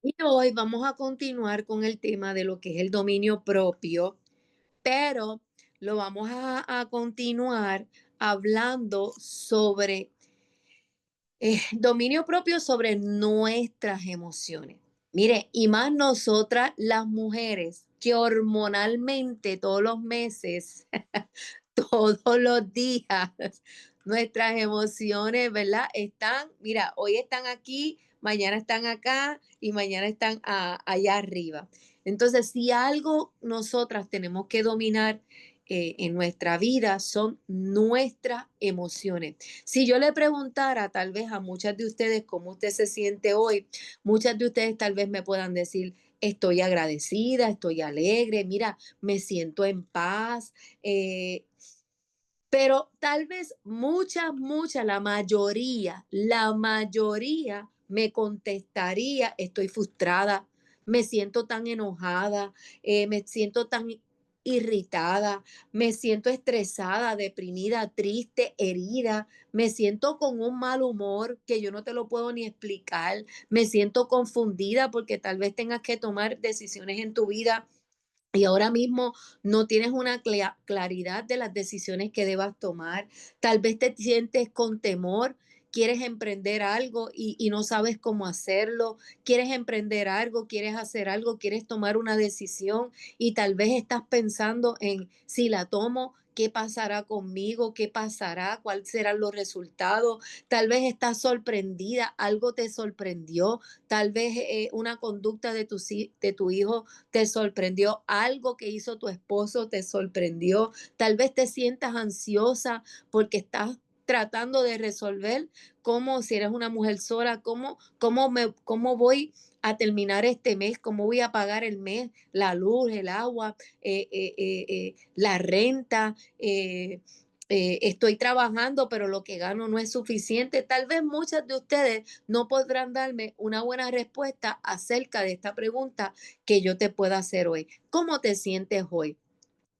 Y hoy vamos a continuar con el tema de lo que es el dominio propio, pero lo vamos a continuar hablando sobre dominio propio sobre nuestras emociones. Mire, y más nosotras las mujeres que hormonalmente todos los meses, todos los días, nuestras emociones, ¿verdad? Están, mira, hoy están aquí, mañana están acá y mañana están allá arriba. Entonces, si algo nosotras tenemos que dominar en nuestra vida son nuestras emociones. Si yo le preguntara tal vez a muchas de ustedes cómo usted se siente hoy, muchas de ustedes tal vez me puedan decir, estoy agradecida, estoy alegre, mira, me siento en paz, pero tal vez muchas, la mayoría me contestaría, estoy frustrada, me siento tan enojada, me siento tan irritada, me siento estresada, deprimida, triste, herida, me siento con un mal humor que yo no te lo puedo ni explicar, me siento confundida porque tal vez tengas que tomar decisiones en tu vida y ahora mismo no tienes una claridad de las decisiones que debas tomar. Tal vez te sientes con temor, quieres emprender algo y no sabes cómo hacerlo. Quieres emprender algo, quieres hacer algo, quieres tomar una decisión y tal vez estás pensando en si la tomo, ¿qué pasará conmigo? ¿Qué pasará? ¿Cuáles serán los resultados? Tal vez estás sorprendida, algo te sorprendió, tal vez una conducta de tu hijo te sorprendió, algo que hizo tu esposo te sorprendió, tal vez te sientas ansiosa porque estás tratando de resolver cómo, si eres una mujer sola, cómo voy a terminar este mes, cómo voy a pagar el mes, la luz, el agua, la renta. Estoy trabajando, pero lo que gano no es suficiente. Tal vez muchas de ustedes no podrán darme una buena respuesta acerca de esta pregunta que yo te pueda hacer hoy. ¿Cómo te sientes hoy?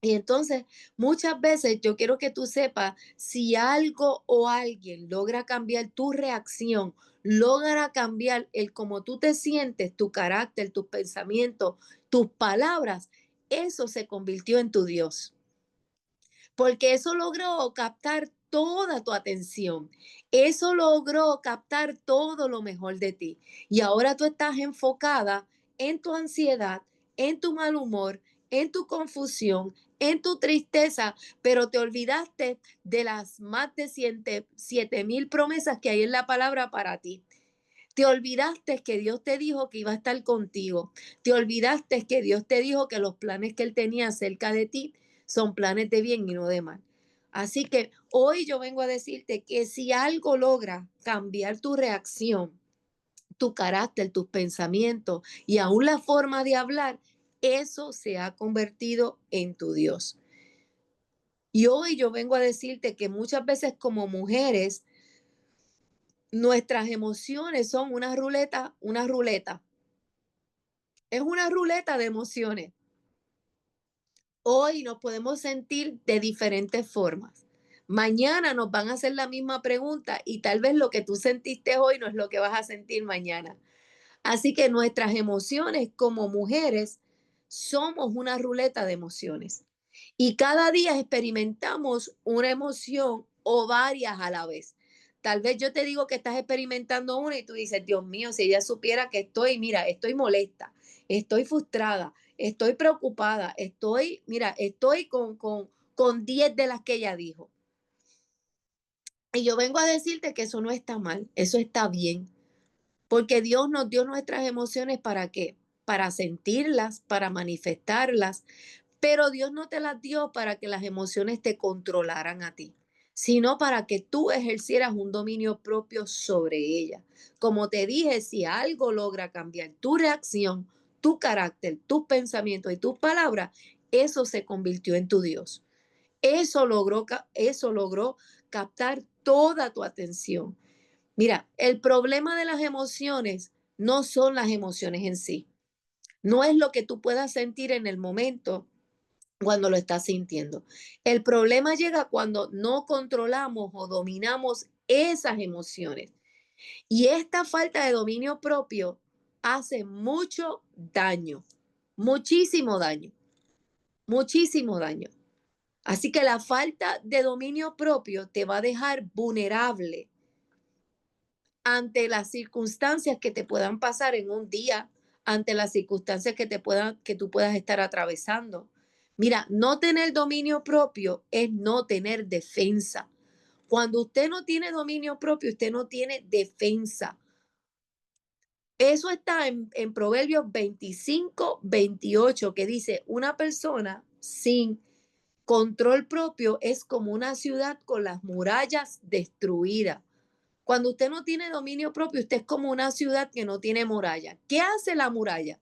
Y entonces, muchas veces yo quiero que tú sepas si algo o alguien logra cambiar tu reacción, logra cambiar el cómo tú te sientes, tu carácter, tus pensamientos, tus palabras, eso se convirtió en tu Dios, porque eso logró captar toda tu atención. Eso logró captar todo lo mejor de ti. Y ahora tú estás enfocada en tu ansiedad, en tu mal humor, en tu confusión, en tu tristeza, pero te olvidaste de las más de 7,000 promesas que hay en la palabra para ti. Te olvidaste que Dios te dijo que iba a estar contigo. Te olvidaste que Dios te dijo que los planes que Él tenía acerca de ti son planes de bien y no de mal. Así que hoy yo vengo a decirte que si algo logra cambiar tu reacción, tu carácter, tus pensamientos y aún la forma de hablar, eso se ha convertido en tu Dios. Y hoy yo vengo a decirte que muchas veces como mujeres, nuestras emociones son una ruleta. Es una ruleta de emociones. Hoy nos podemos sentir de diferentes formas. Mañana nos van a hacer la misma pregunta y tal vez lo que tú sentiste hoy no es lo que vas a sentir mañana. Así que nuestras emociones como mujeres somos una ruleta de emociones. Y cada día experimentamos una emoción o varias a la vez. Tal vez yo te digo que estás experimentando una y tú dices, Dios mío, si ella supiera que estoy, mira, estoy molesta, estoy frustrada, estoy preocupada, mira, estoy con 10 de las que ella dijo. Y yo vengo a decirte que eso no está mal, eso está bien. Porque Dios nos dio nuestras emociones ¿para qué? Para sentirlas, para manifestarlas, pero Dios no te las dio para que las emociones te controlaran a ti, sino para que tú ejercieras un dominio propio sobre ellas. Como te dije, si algo logra cambiar tu reacción, tu carácter, tus pensamientos y tus palabras, eso se convirtió en tu Dios. Eso logró captar toda tu atención. Mira, el problema de las emociones no son las emociones en sí. No es lo que tú puedas sentir en el momento cuando lo estás sintiendo. El problema llega cuando no controlamos o dominamos esas emociones. Y esta falta de dominio propio hace mucho daño, muchísimo daño, muchísimo daño. Así que la falta de dominio propio te va a dejar vulnerable ante las circunstancias que te puedan pasar en un día, ante las circunstancias que tú puedas estar atravesando. Mira, no tener dominio propio es no tener defensa. Cuando usted no tiene dominio propio, usted no tiene defensa. Eso está en Proverbios 25, 28, que dice, una persona sin control propio es como una ciudad con las murallas destruidas. Cuando usted no tiene dominio propio, usted es como una ciudad que no tiene muralla. ¿Qué hace la muralla?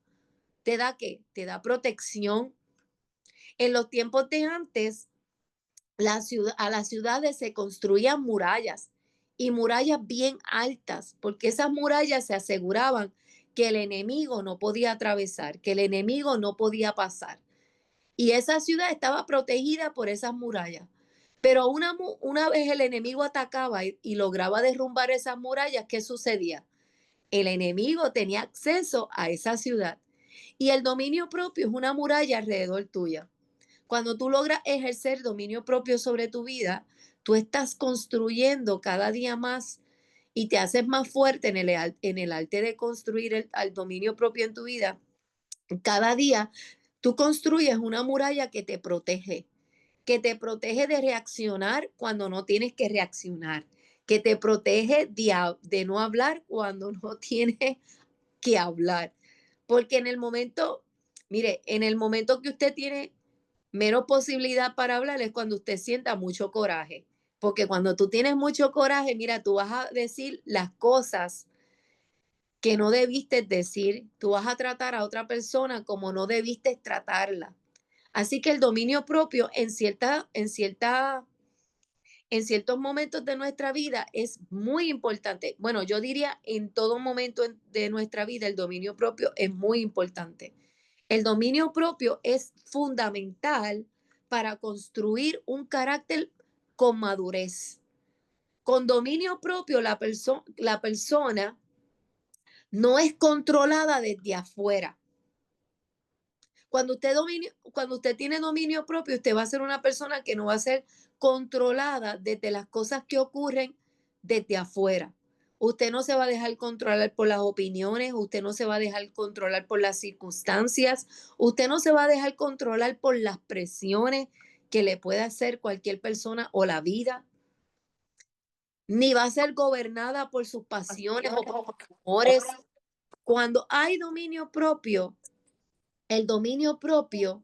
¿Te da qué? Te da protección. En los tiempos de antes, a las ciudades se construían murallas y murallas bien altas, porque esas murallas se aseguraban que el enemigo no podía atravesar, que el enemigo no podía pasar. Y esa ciudad estaba protegida por esas murallas. Pero una vez el enemigo atacaba y lograba derrumbar esas murallas, ¿qué sucedía? El enemigo tenía acceso a esa ciudad. Y el dominio propio es una muralla alrededor tuya. Cuando tú logras ejercer dominio propio sobre tu vida, tú estás construyendo cada día más y te haces más fuerte en el arte de construir el dominio propio en tu vida. Cada día tú construyes una muralla que te protege de reaccionar cuando no tienes que reaccionar, que te protege de no hablar cuando no tienes que hablar. Porque en el momento, mire, en el momento que usted tiene menos posibilidad para hablar es cuando usted sienta mucho coraje. Porque cuando tú tienes mucho coraje, mira, tú vas a decir las cosas que no debiste decir, tú vas a tratar a otra persona como no debiste tratarla. Así que el dominio propio en ciertos momentos de nuestra vida es muy importante. Bueno, yo diría en todo momento de nuestra vida el dominio propio es muy importante. El dominio propio es fundamental para construir un carácter con madurez. Con dominio propio, la persona no es controlada desde afuera. Cuando usted tiene dominio propio, usted va a ser una persona que no va a ser controlada desde las cosas que ocurren desde afuera. Usted no se va a dejar controlar por las opiniones, usted no se va a dejar controlar por las circunstancias, usted no se va a dejar controlar por las presiones que le pueda hacer cualquier persona o la vida, ni va a ser gobernada por sus pasiones o por sus amores. Cuando hay dominio propio, el dominio propio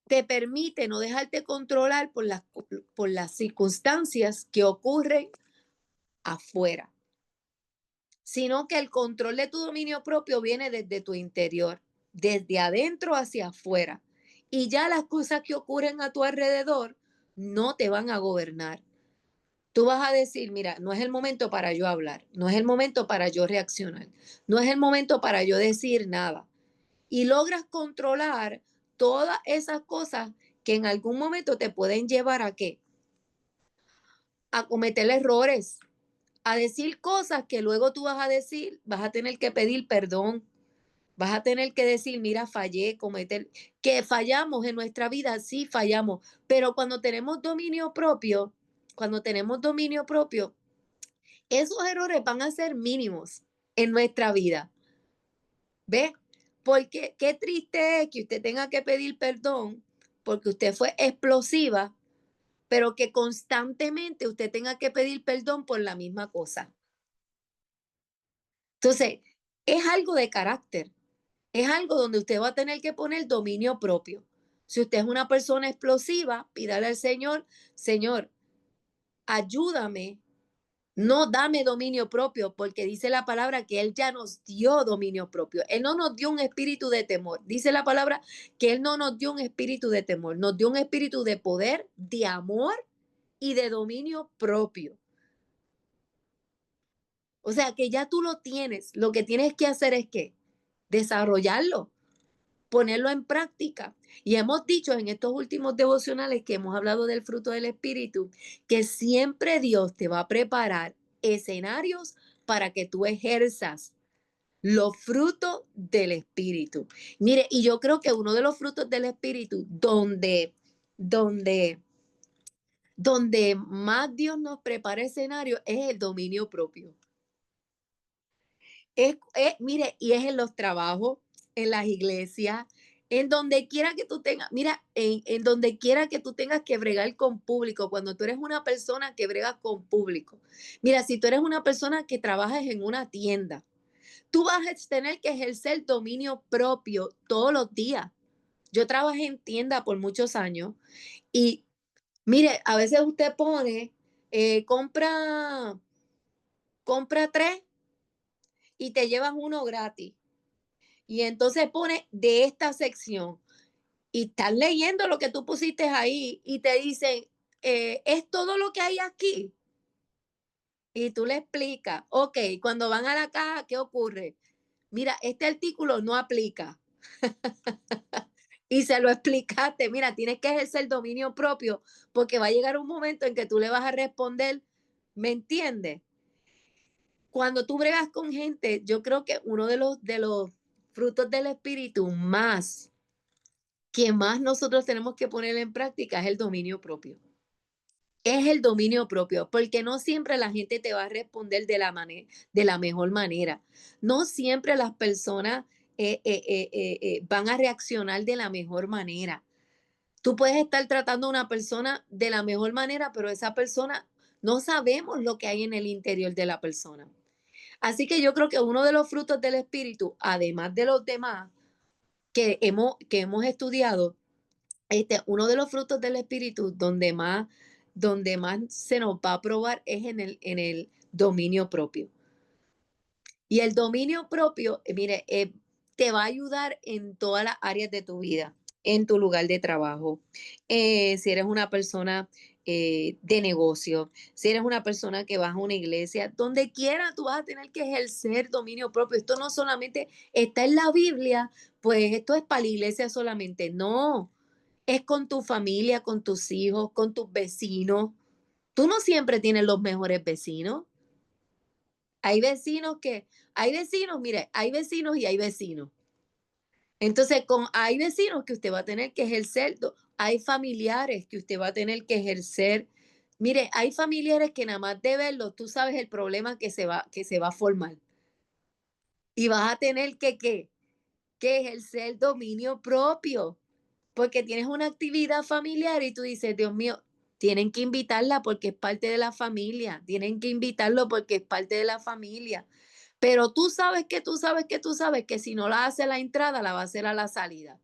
te permite no dejarte controlar por las circunstancias que ocurren afuera, sino que el control de tu dominio propio viene desde tu interior, desde adentro hacia afuera. Y ya las cosas que ocurren a tu alrededor no te van a gobernar. Tú vas a decir, mira, no es el momento para yo hablar, no es el momento para yo reaccionar, no es el momento para yo decir nada. Y logras controlar todas esas cosas que en algún momento te pueden llevar a qué? A cometer errores, a decir cosas que luego tú vas a decir, vas a tener que pedir perdón, vas a tener que decir, mira, fallé, que fallamos en nuestra vida, sí fallamos, pero cuando tenemos dominio propio, esos errores van a ser mínimos en nuestra vida. ¿Ve? Porque qué triste es que usted tenga que pedir perdón porque usted fue explosiva, pero que constantemente usted tenga que pedir perdón por la misma cosa. Entonces, es algo de carácter, es algo donde usted va a tener que poner dominio propio. Si usted es una persona explosiva, pídale al Señor, Señor, ayúdame. No, dame dominio propio, porque dice la palabra que Él ya nos dio dominio propio. Él no nos dio un espíritu de temor. Dice la palabra que Él no nos dio un espíritu de temor, nos dio un espíritu de poder, de amor y de dominio propio. O sea que ya tú lo tienes. Lo que tienes que hacer es que desarrollarlo, ponerlo en práctica. Y hemos dicho en estos últimos devocionales que hemos hablado del fruto del espíritu, que siempre Dios te va a preparar escenarios para que tú ejerzas Los frutos del Espíritu. Mire, y yo creo que uno de los frutos del Espíritu donde, donde más Dios nos prepara escenario es el dominio propio. Mire, y es en los trabajos, en las iglesias, en donde quiera que tú tengas, mira, en donde quiera que tú tengas que bregar con público, cuando tú eres una persona que brega con público. Mira, si tú eres una persona que trabajas en una tienda, tú vas a tener que ejercer dominio propio todos los días. Yo trabajé en tienda por muchos años y mire, a veces usted pone, compra tres y te llevas uno gratis. Y entonces pone de esta sección y estás leyendo lo que tú pusiste ahí y te dicen, es todo lo que hay aquí. Y tú le explicas, ok, cuando van a la caja, ¿qué ocurre? Mira, este artículo no aplica. Y se lo explicaste, mira, tienes que ejercer dominio propio porque va a llegar un momento en que tú le vas a responder, ¿me entiendes? Cuando tú bregas con gente, yo creo que uno de los frutos del espíritu que más nosotros tenemos que poner en práctica es el dominio propio. Es el dominio propio, porque no siempre la gente te va a responder de la mejor manera. No siempre las personas van a reaccionar de la mejor manera. Tú puedes estar tratando a una persona de la mejor manera, pero esa persona no sabemos lo que hay en el interior de la persona. Así que yo creo que uno de los frutos del espíritu, además de los demás que hemos estudiado, uno de los frutos del espíritu donde más se nos va a probar es en el dominio propio. Y el dominio propio, mire, te va a ayudar en todas las áreas de tu vida, en tu lugar de trabajo, si eres una persona de negocio, si eres una persona que vas a una iglesia, donde quiera tú vas a tener que ejercer dominio propio. Esto no solamente está en la Biblia, pues esto es para la iglesia solamente. No, es con tu familia, con tus hijos, con tus vecinos. Tú no siempre tienes los mejores vecinos. Hay vecinos mire, hay vecinos y hay vecinos. Entonces, hay vecinos que usted va a tener que ejercer, hay familiares que usted va a tener que ejercer. Mire, hay familiares que nada más de verlos, tú sabes el problema que se va a formar. Y vas a tener que ejercer dominio propio, porque tienes una actividad familiar y tú dices, Dios mío, tienen que invitarla porque es parte de la familia, tienen que invitarlo porque es parte de la familia. Pero tú sabes que si no la hace a la entrada, la va a hacer a la salida.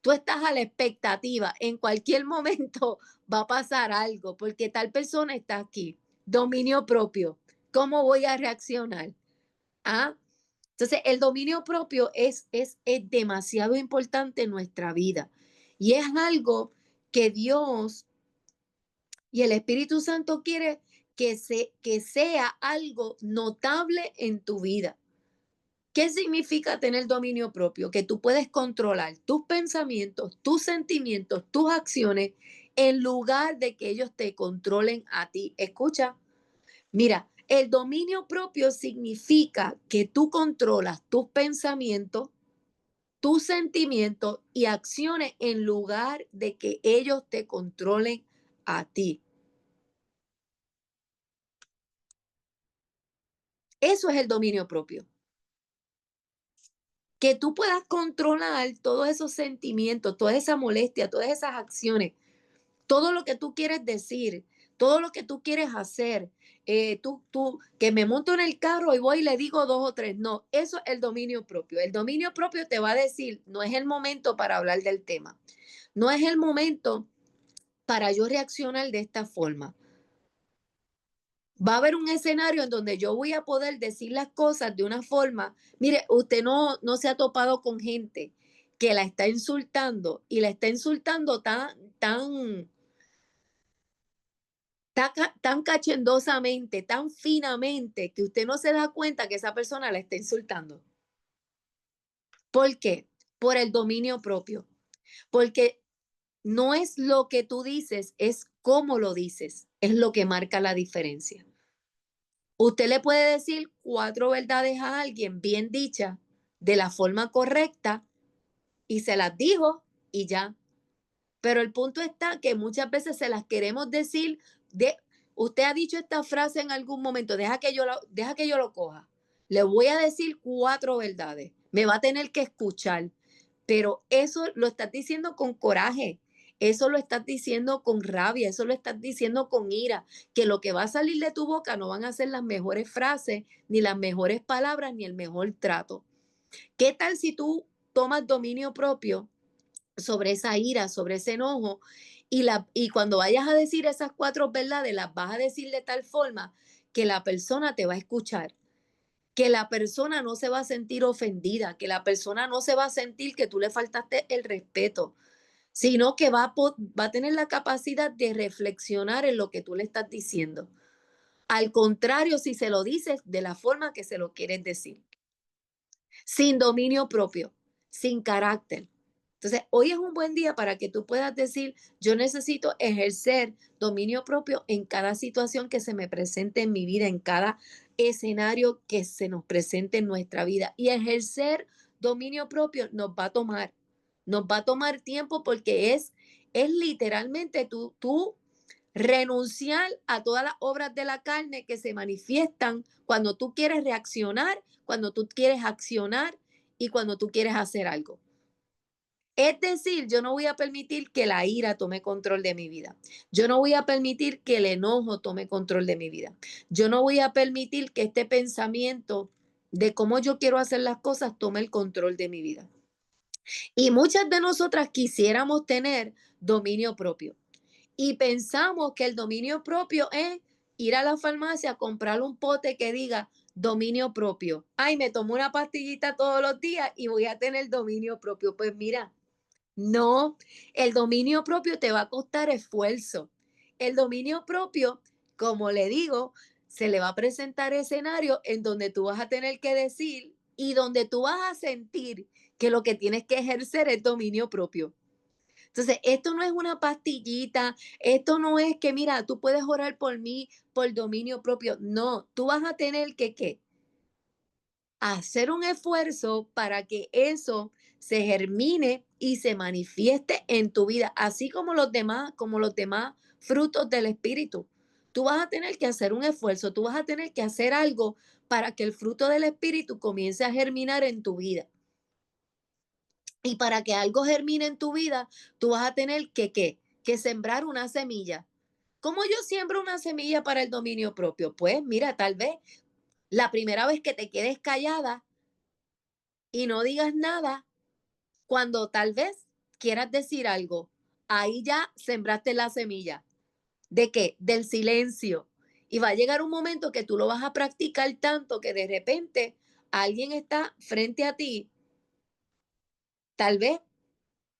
Tú estás a la expectativa, en cualquier momento va a pasar algo, porque tal persona está aquí. Dominio propio. ¿Cómo voy a reaccionar? ¿Ah? Entonces, el dominio propio es demasiado importante en nuestra vida y es algo que Dios y el Espíritu Santo quiere que sea algo notable en tu vida. ¿Qué significa tener dominio propio? Que tú puedes controlar tus pensamientos, tus sentimientos, tus acciones, en lugar de que ellos te controlen a ti. Escucha, mira, el dominio propio significa que tú controlas tus pensamientos, tus sentimientos y acciones en lugar de que ellos te controlen a ti. Eso es el dominio propio. Que tú puedas controlar todos esos sentimientos, toda esa molestia, todas esas acciones, todo lo que tú quieres decir, todo lo que tú quieres hacer. Que me monto en el carro y voy y le digo dos o tres. No, eso es el dominio propio. El dominio propio te va a decir, no es el momento para hablar del tema. No es el momento para yo reaccionar de esta forma. Va a haber un escenario en donde yo voy a poder decir las cosas de una forma. Mire, usted no se ha topado con gente que la está insultando y la está insultando tan cachondosamente, tan finamente, que usted no se da cuenta que esa persona la está insultando. ¿Por qué? Por el dominio propio. Porque no es lo que tú dices, es cómo lo dices, es lo que marca la diferencia. Usted le puede decir 4 verdades a alguien bien dichas, de la forma correcta, y se las dijo y ya. Pero el punto está que muchas veces se las queremos decir de, usted ha dicho esta frase en algún momento, deja que yo lo coja. Le voy a decir 4 verdades. Me va a tener que escuchar. Pero eso lo estás diciendo con coraje. Eso lo estás diciendo con rabia, eso lo estás diciendo con ira, que lo que va a salir de tu boca no van a ser las mejores frases, ni las mejores palabras, ni el mejor trato. ¿Qué tal si tú tomas dominio propio sobre esa ira, sobre ese enojo, y cuando vayas a decir esas 4 verdades, las vas a decir de tal forma que la persona te va a escuchar, que la persona no se va a sentir ofendida, que la persona no se va a sentir que tú le faltaste el respeto, sino que va a tener la capacidad de reflexionar en lo que tú le estás diciendo. Al contrario, si se lo dices de la forma que se lo quieres decir, sin dominio propio, sin carácter. Entonces, hoy es un buen día para que tú puedas decir, yo necesito ejercer dominio propio en cada situación que se me presente en mi vida, en cada escenario que se nos presente en nuestra vida. Y ejercer dominio propio nos va a tomar tiempo porque es literalmente tú renunciar a todas las obras de la carne que se manifiestan cuando tú quieres reaccionar, cuando tú quieres accionar y cuando tú quieres hacer algo. Es decir, yo no voy a permitir que la ira tome control de mi vida. Yo no voy a permitir que el enojo tome control de mi vida. Yo no voy a permitir que este pensamiento de cómo yo quiero hacer las cosas tome el control de mi vida. Y muchas de nosotras quisiéramos tener dominio propio. Y pensamos que el dominio propio es ir a la farmacia a comprar un pote que diga dominio propio. Ay, me tomo una pastillita todos los días y voy a tener dominio propio. Pues mira, no, el dominio propio te va a costar esfuerzo. El dominio propio, como le digo, se le va a presentar escenario en donde tú vas a tener que decir y donde tú vas a sentir que lo que tienes que ejercer es dominio propio. Entonces, esto no es una pastillita, esto no es que, mira, tú puedes orar por mí por dominio propio. No, tú vas a tener que, ¿qué? Hacer un esfuerzo para que eso se germine y se manifieste en tu vida, así como los demás frutos del Espíritu. Tú vas a tener que hacer un esfuerzo, tú vas a tener que hacer algo para que el fruto del Espíritu comience a germinar en tu vida. Y para que algo germine en tu vida, tú vas a tener que, ¿qué? Que sembrar una semilla. ¿Cómo yo siembro una semilla para el dominio propio? Pues mira, tal vez la primera vez que te quedes callada y no digas nada, cuando tal vez quieras decir algo, ahí ya sembraste la semilla. ¿De qué? Del silencio. Y va a llegar un momento que tú lo vas a practicar tanto que de repente alguien está frente a ti, tal vez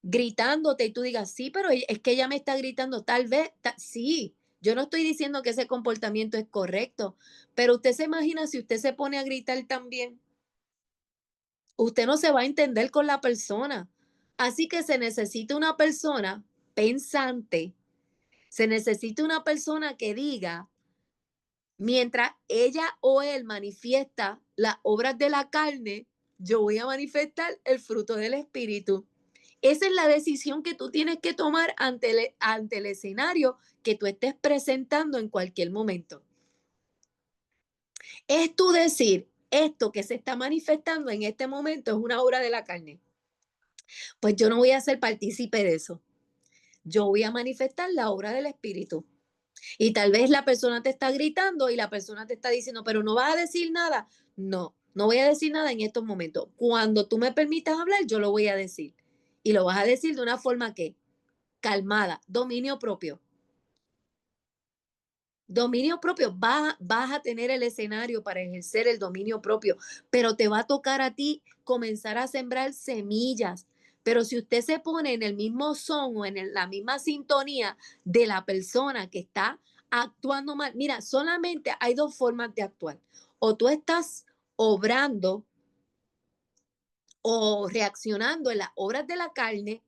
gritándote y tú digas, sí, pero es que ella me está gritando, tal vez, sí, yo no estoy diciendo que ese comportamiento es correcto, pero usted se imagina si usted se pone a gritar también, usted no se va a entender con la persona. Así que se necesita una persona pensante, se necesita una persona que diga, mientras ella o él manifiesta las obras de la carne, yo voy a manifestar el fruto del espíritu. Esa es la decisión que tú tienes que tomar ante el escenario que tú estés presentando en cualquier momento. Es tú decir, esto que se está manifestando en este momento es una obra de la carne. Pues yo no voy a ser partícipe de eso. Yo voy a manifestar la obra del Espíritu. Y tal vez la persona te está gritando y la persona te está diciendo, pero no vas a decir nada. No, no voy a decir nada en estos momentos. Cuando tú me permitas hablar, yo lo voy a decir. Y lo vas a decir de una forma que calmada, dominio propio. Dominio propio, vas a tener el escenario para ejercer el dominio propio, pero te va a tocar a ti comenzar a sembrar semillas. Pero si usted se pone en el mismo son o la misma sintonía de la persona que está actuando mal, mira, solamente hay 2 formas de actuar. O tú estás obrando o reaccionando en las obras de la carne,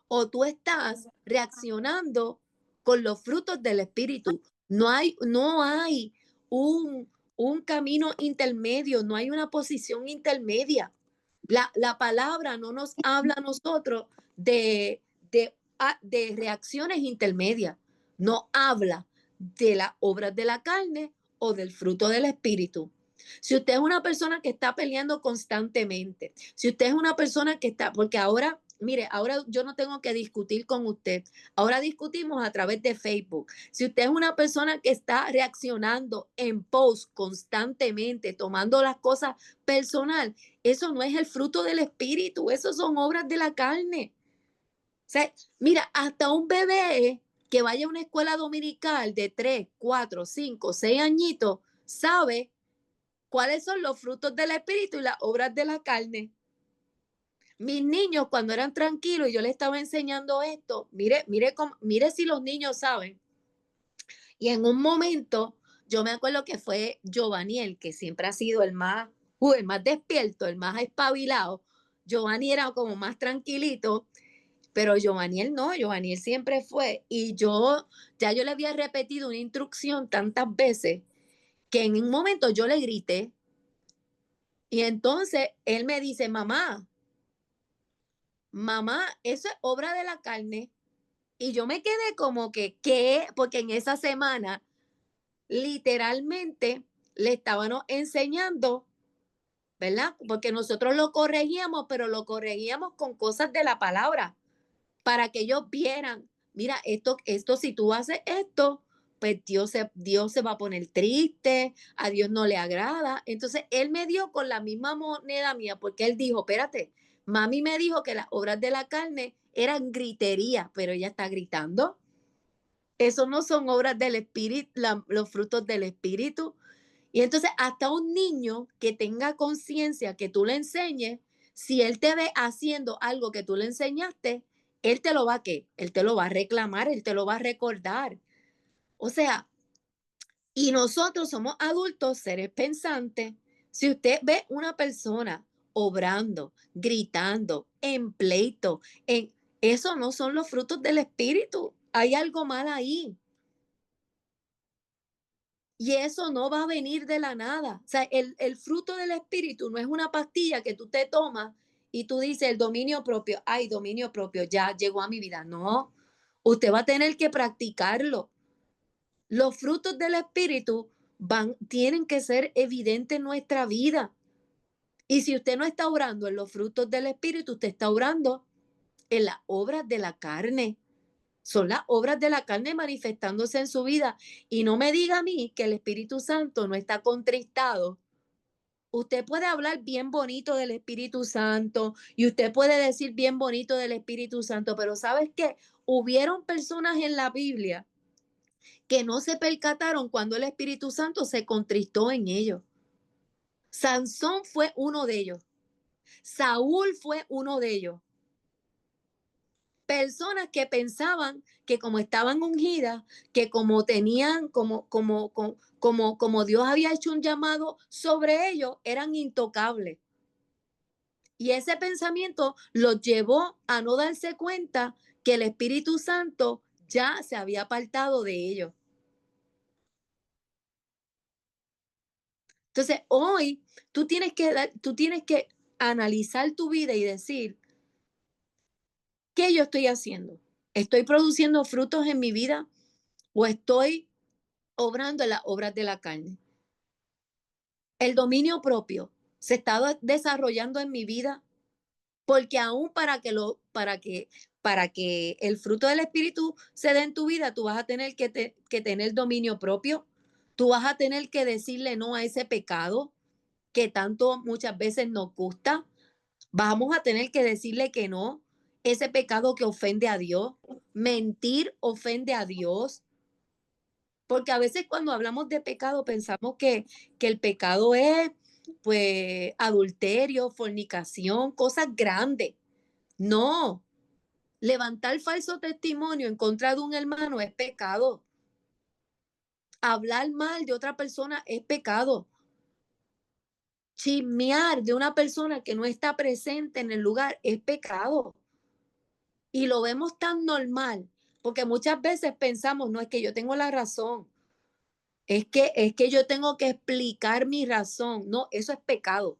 o tú estás reaccionando con los frutos del espíritu. No hay un un camino intermedio, no hay una posición intermedia. La palabra no nos habla a nosotros de reacciones intermedias, no habla de las obras de la carne o del fruto del espíritu. Si usted es una persona que está peleando constantemente, si usted es una persona que está, porque ahora, mire, ahora yo no tengo que discutir con usted, ahora discutimos a través de Facebook. Si usted es una persona que está reaccionando en post constantemente, tomando las cosas personal, eso no es el fruto del espíritu, eso son obras de la carne. O sea, mira, hasta un bebé que vaya a una escuela dominical de 3, 4, 5, 6 añitos, sabe cuáles son los frutos del espíritu y las obras de la carne. Mis niños, cuando eran tranquilos, yo les estaba enseñando esto. Mire si los niños saben. Y en un momento, yo me acuerdo que fue Giovanni, que siempre ha sido el más despierto, el más espabilado. Giovanni era como más tranquilito, pero Giovanni no, Giovanni siempre fue. Y ya yo le había repetido una instrucción tantas veces que en un momento yo le grité. Y entonces él me dice, mamá, eso es obra de la carne. Y yo me quedé como que, ¿qué? Porque en esa semana literalmente le estábamos enseñando, ¿verdad? Porque nosotros lo corregíamos, pero lo corregíamos con cosas de la palabra, para que ellos vieran, mira, esto, si tú haces esto, pues Dios se va a poner triste, a Dios no le agrada. Entonces, él me dio con la misma moneda mía, porque él dijo, espérate, mami me dijo que las obras de la carne eran gritería, pero ella está gritando. Eso no son obras del espíritu, los frutos del espíritu. Y entonces hasta un niño que tenga conciencia, que tú le enseñes, si él te ve haciendo algo que tú le enseñaste, él te lo va a ¿qué? Él te lo va a reclamar, él te lo va a recordar. O sea, y nosotros somos adultos, seres pensantes. Si usted ve una persona obrando, gritando, en pleito, eso no son los frutos del espíritu. Hay algo mal ahí. Y eso no va a venir de la nada. O sea, el fruto del espíritu no es una pastilla que tú te tomas y tú dices el dominio propio, ay, dominio propio, ya llegó a mi vida. No, usted va a tener que practicarlo. Los frutos del espíritu tienen que ser evidentes en nuestra vida. Y si usted no está obrando en los frutos del espíritu, usted está obrando en las obras de la carne. Son las obras de la carne manifestándose en su vida. Y no me diga a mí que el Espíritu Santo no está contristado. Usted puede hablar bien bonito del Espíritu Santo y usted puede decir bien bonito del Espíritu Santo, pero ¿sabes qué? Hubieron personas en la Biblia que no se percataron cuando el Espíritu Santo se contristó en ellos. Sansón fue uno de ellos. Saúl fue uno de ellos. Personas que pensaban que como estaban ungidas, que como tenían, como Dios había hecho un llamado sobre ellos, eran intocables. Y ese pensamiento los llevó a no darse cuenta que el Espíritu Santo ya se había apartado de ellos. Entonces, hoy tú tienes que analizar tu vida y decir, ¿qué yo estoy haciendo? ¿Estoy produciendo frutos en mi vida o estoy obrando en las obras de la carne? El dominio propio se está desarrollando en mi vida, porque aún para que el fruto del espíritu se dé en tu vida, tú vas a tener que tener dominio propio. Tú vas a tener que decirle no a ese pecado que tanto muchas veces nos gusta. Vamos a tener que decirle que no, ese pecado que ofende a Dios. Mentir ofende a Dios. Porque a veces cuando hablamos de pecado pensamos que el pecado es pues adulterio, fornicación, cosas grandes. No, levantar falso testimonio en contra de un hermano es pecado. Hablar mal de otra persona es pecado. Chismear de una persona que no está presente en el lugar es pecado. Y lo vemos tan normal, porque muchas veces pensamos, no es que yo tengo la razón. Es que yo tengo que explicar mi razón. No, eso es pecado.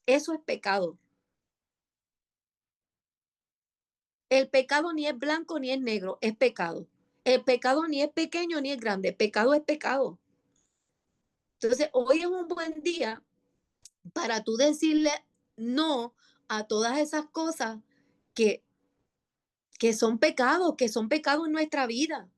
Eso es pecado. El pecado ni es blanco ni es negro, es pecado. El pecado ni es pequeño ni es grande, pecado es pecado. Entonces, hoy es un buen día para tú decirle no a todas esas cosas que, que son pecados en nuestra vida.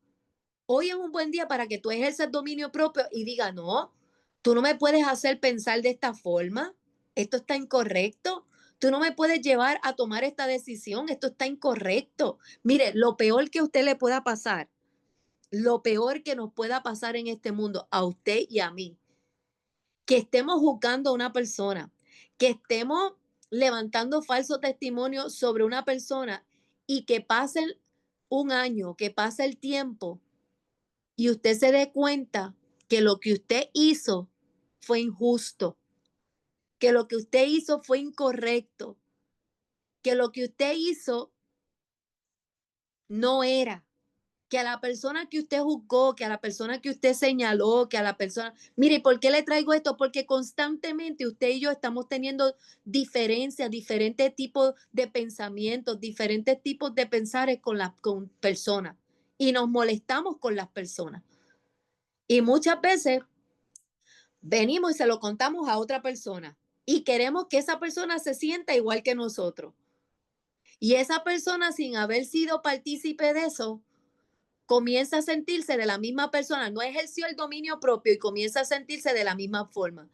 Hoy es un buen día para que tú ejerzas dominio propio y diga, no, tú no me puedes hacer pensar de esta forma, esto está incorrecto, tú no me puedes llevar a tomar esta decisión, esto está incorrecto. Mire, lo peor que a usted le pueda pasar, lo peor que nos pueda pasar en este mundo, a usted y a mí, que estemos juzgando a una persona, que estemos levantando falso testimonio sobre una persona y que pase un año, que pase el tiempo y usted se dé cuenta que lo que usted hizo fue injusto, que lo que usted hizo fue incorrecto, que lo que usted hizo no era, que a la persona que usted juzgó, que a la persona que usted señaló, que a la persona... Mire, ¿por qué le traigo esto? Porque constantemente usted y yo estamos teniendo diferencias, diferentes tipos de pensamientos, diferentes tipos de pensares con las con personas y nos molestamos con las personas. Y muchas veces venimos y se lo contamos a otra persona y queremos que esa persona se sienta igual que nosotros. Y esa persona, sin haber sido partícipe de eso, comienza a sentirse de la misma persona, no ejerció el dominio propio y comienza a sentirse de la misma forma.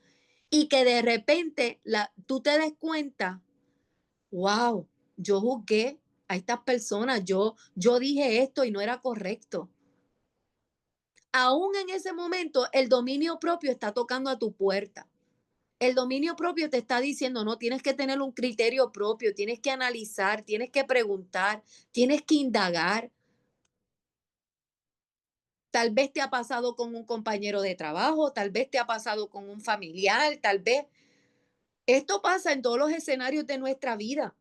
Y que de repente tú te des cuenta, wow, yo juzgué a estas personas, yo dije esto y no era correcto. Aún en ese momento, el dominio propio está tocando a tu puerta. El dominio propio te está diciendo, no, tienes que tener un criterio propio, tienes que analizar, tienes que preguntar, tienes que indagar. Tal vez te ha pasado con un compañero de trabajo, tal vez te ha pasado con un familiar, tal vez. Esto pasa en todos los escenarios de nuestra vida.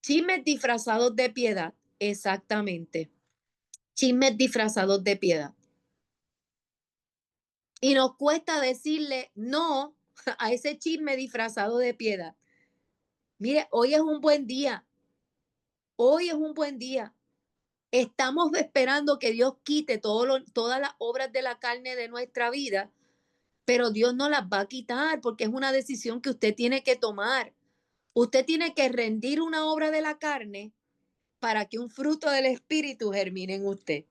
Chismes disfrazados de piedad, exactamente. Chismes disfrazados de piedad. Y nos cuesta decirle no a ese chisme disfrazado de piedad. Mire, hoy es un buen día. Hoy es un buen día. Estamos esperando que Dios quite todas las obras de la carne de nuestra vida, pero Dios no las va a quitar porque es una decisión que usted tiene que tomar. Usted tiene que rendir una obra de la carne para que un fruto del Espíritu germine en usted.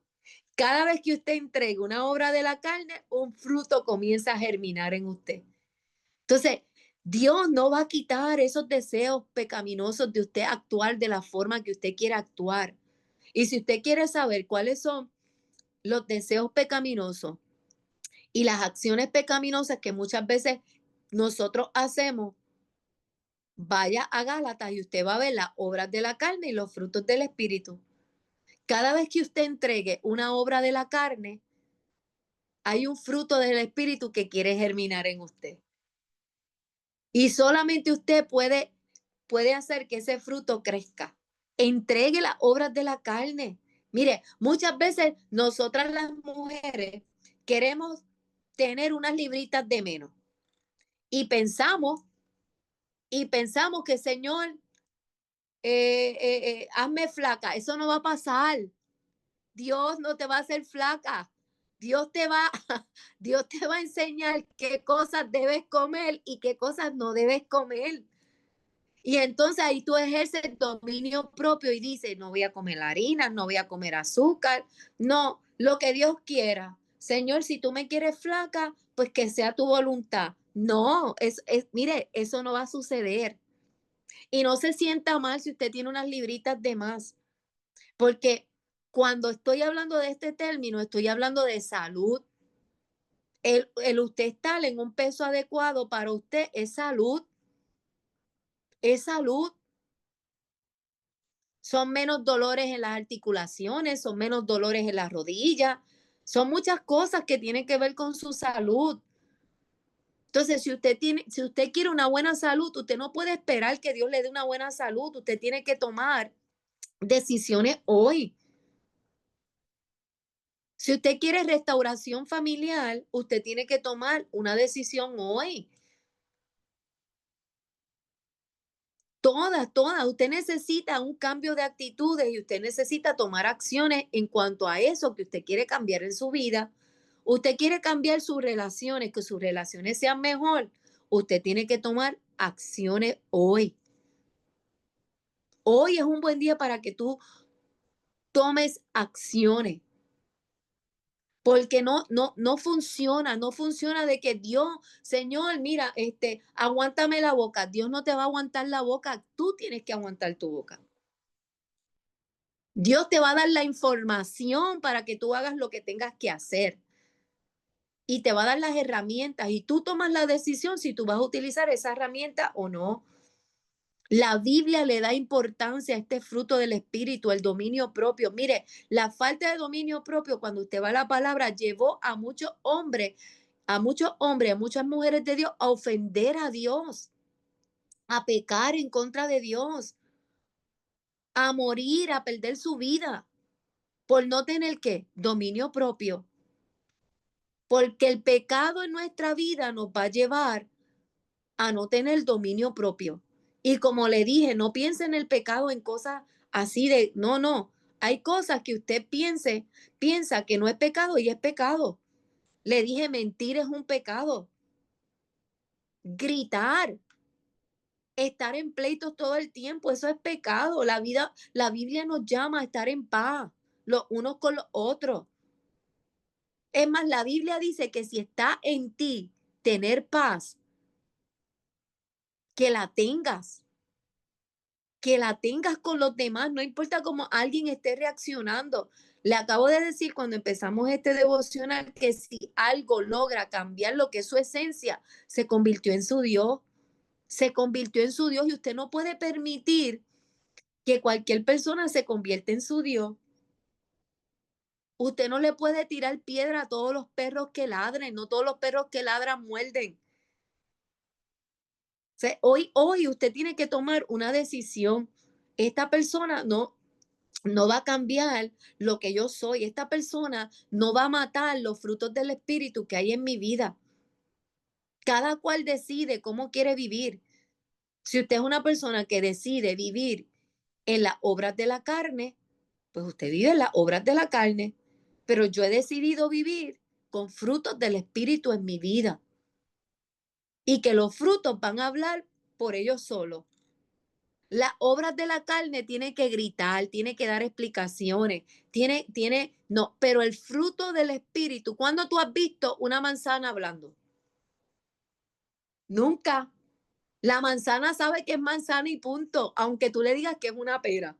Cada vez que usted entrega una obra de la carne, un fruto comienza a germinar en usted. Entonces, Dios no va a quitar esos deseos pecaminosos de usted actuar de la forma que usted quiera actuar. Y si usted quiere saber cuáles son los deseos pecaminosos y las acciones pecaminosas que muchas veces nosotros hacemos, vaya a Gálatas y usted va a ver las obras de la carne y los frutos del Espíritu. Cada vez que usted entregue una obra de la carne, hay un fruto del Espíritu que quiere germinar en usted. Y solamente usted puede hacer que ese fruto crezca. Entregue las obras de la carne. Mire, muchas veces nosotras las mujeres queremos tener unas libritas de menos y pensamos que Señor, hazme flaca. Eso no va a pasar. Dios no te va a hacer flaca. Dios te va, Dios te va a enseñar qué cosas debes comer y qué cosas no debes comer. Y entonces ahí tú ejerces el dominio propio y dices, no voy a comer harina, no voy a comer azúcar, no, lo que Dios quiera. Señor, si tú me quieres flaca, pues que sea tu voluntad. No, mire, eso no va a suceder. Y no se sienta mal si usted tiene unas libritas de más, porque cuando estoy hablando de este término, estoy hablando de salud. El usted estar en un peso adecuado para usted es salud, es salud. Son menos dolores en las articulaciones, son menos dolores en las rodillas, son muchas cosas que tienen que ver con su salud. Entonces, si usted quiere una buena salud, usted no puede esperar que Dios le dé una buena salud, usted tiene que tomar decisiones hoy. Si usted quiere restauración familiar, usted tiene que tomar una decisión hoy. Todas, todas. Usted necesita un cambio de actitudes y usted necesita tomar acciones en cuanto a eso que usted quiere cambiar en su vida. Usted quiere cambiar sus relaciones, que sus relaciones sean mejor. Usted tiene que tomar acciones hoy. Hoy es un buen día para que tú tomes acciones. Porque no funciona, no funciona de que Dios, Señor, mira, aguántame la boca. Dios no te va a aguantar la boca, tú tienes que aguantar tu boca. Dios te va a dar la información para que tú hagas lo que tengas que hacer y te va a dar las herramientas y tú tomas la decisión si tú vas a utilizar esa herramienta o no. La Biblia le da importancia a este fruto del espíritu, el dominio propio. Mire, la falta de dominio propio, cuando usted va a la palabra, llevó a muchas mujeres de Dios a ofender a Dios, a pecar en contra de Dios, a morir, a perder su vida por no tener qué, dominio propio. Porque el pecado en nuestra vida nos va a llevar a no tener dominio propio. Y como le dije, no piense en el pecado en cosas así de, no, no. Hay cosas que usted piensa que no es pecado y es pecado. Le dije, mentir es un pecado. Gritar, estar en pleitos todo el tiempo, eso es pecado. La Biblia nos llama a estar en paz, los unos con los otros. Es más, la Biblia dice que si está en ti tener paz, que la tengas, que la tengas con los demás, no importa cómo alguien esté reaccionando. Le acabo de decir cuando empezamos este devocional que si algo logra cambiar lo que es su esencia, se convirtió en su Dios, se convirtió en su Dios y usted no puede permitir que cualquier persona se convierta en su Dios. Usted no le puede tirar piedra a todos los perros que ladren, no todos los perros que ladran muerden. O sea, hoy usted tiene que tomar una decisión. Esta persona no va a cambiar lo que yo soy. Esta persona no va a matar los frutos del espíritu que hay en mi vida. Cada cual decide cómo quiere vivir. Si usted es una persona que decide vivir en las obras de la carne, pues usted vive en las obras de la carne. Pero yo he decidido vivir con frutos del espíritu en mi vida y que los frutos van a hablar por ellos solos. Las obras de la carne tiene que gritar, tiene que dar explicaciones, no, pero el fruto del espíritu, ¿cuándo tú has visto una manzana hablando? Nunca. La manzana sabe que es manzana y punto, aunque tú le digas que es una pera.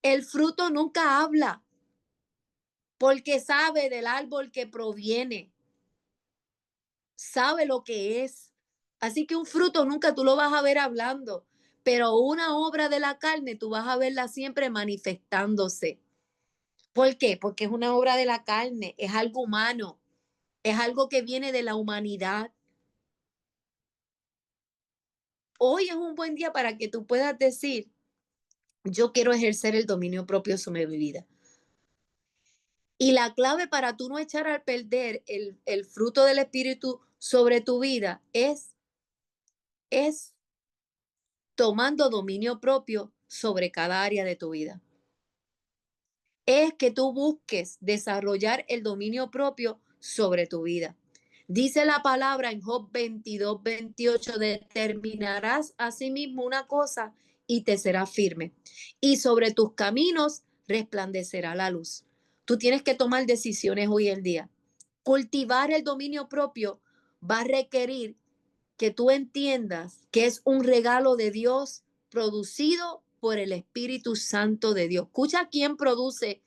El fruto nunca habla porque sabe del árbol que proviene, sabe lo que es. Así que un fruto nunca tú lo vas a ver hablando, pero una obra de la carne tú vas a verla siempre manifestándose. ¿Por qué? Porque es una obra de la carne, es algo humano, es algo que viene de la humanidad. Hoy es un buen día para que tú puedas decir, yo quiero ejercer el dominio propio sobre mi vida. Y la clave para tú no echar a perder el fruto del Espíritu sobre tu vida es tomando dominio propio sobre cada área de tu vida. Es que tú busques desarrollar el dominio propio sobre tu vida. Dice la palabra en Job 22:28, determinarás a sí mismo una cosa y te será firme. Y sobre tus caminos resplandecerá la luz. Tú tienes que tomar decisiones hoy en día. Cultivar el dominio propio va a requerir que tú entiendas que es un regalo de Dios producido por el Espíritu Santo de Dios. Escucha quién produce